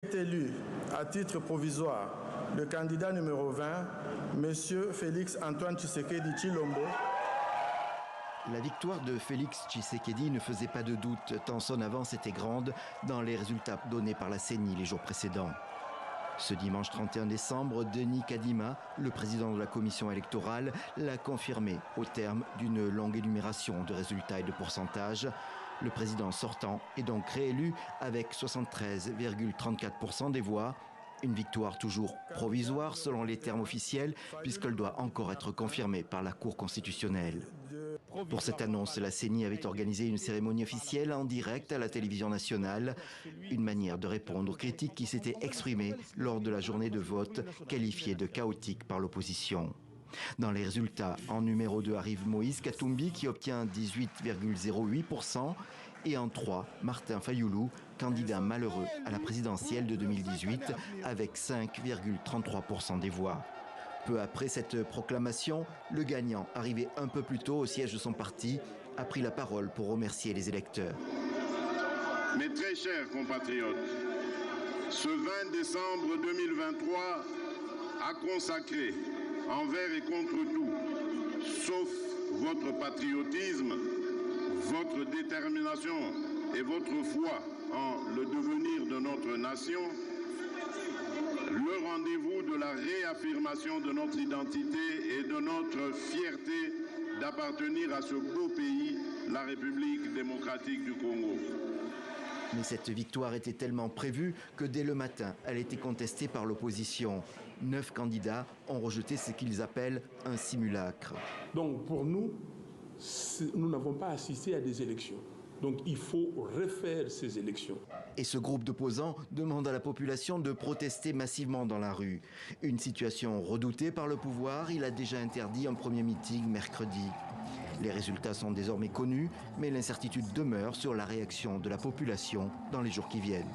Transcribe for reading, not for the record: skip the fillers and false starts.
Est élu à titre provisoire le candidat numéro 20, M. Félix Antoine Tshisekedi Tshilombo. La victoire de Félix Tshisekedi ne faisait pas de doute, tant son avance était grande dans les résultats donnés par la CENI les jours précédents. Ce dimanche 31 décembre, Denis Kadima, le président de la commission électorale, l'a confirmé au terme d'une longue énumération de résultats et de pourcentages. Le président sortant est donc réélu avec 73,34% des voix. Une victoire toujours provisoire selon les termes officiels, puisqu'elle doit encore être confirmée par la Cour constitutionnelle. Pour cette annonce, la CENI avait organisé une cérémonie officielle en direct à la télévision nationale, une manière de répondre aux critiques qui s'étaient exprimées lors de la journée de vote, qualifiée de chaotique par l'opposition. Dans les résultats, en numéro 2 arrive Moïse Katumbi qui obtient 18,08% et en 3, Martin Fayoulou, candidat malheureux à la présidentielle de 2018 avec 5,33% des voix. Peu après cette proclamation, le gagnant, arrivé un peu plus tôt au siège de son parti, a pris la parole pour remercier les électeurs. Mes très chers compatriotes, ce 20 décembre 2023 a consacré envers et contre tout, sauf votre patriotisme, votre détermination et votre foi en le devenir de notre nation, le rendez-vous de la réaffirmation de notre identité et de notre fierté d'appartenir à ce beau pays, la République démocratique du Congo. Mais cette victoire était tellement prévue que dès le matin, elle était contestée par l'opposition. 9 candidats ont rejeté ce qu'ils appellent un simulacre. Donc pour nous, nous n'avons pas assisté à des élections. Donc il faut refaire ces élections. Et ce groupe d'opposants demande à la population de protester massivement dans la rue. Une situation redoutée par le pouvoir, il a déjà interdit un premier meeting mercredi. Les résultats sont désormais connus, mais l'incertitude demeure sur la réaction de la population dans les jours qui viennent.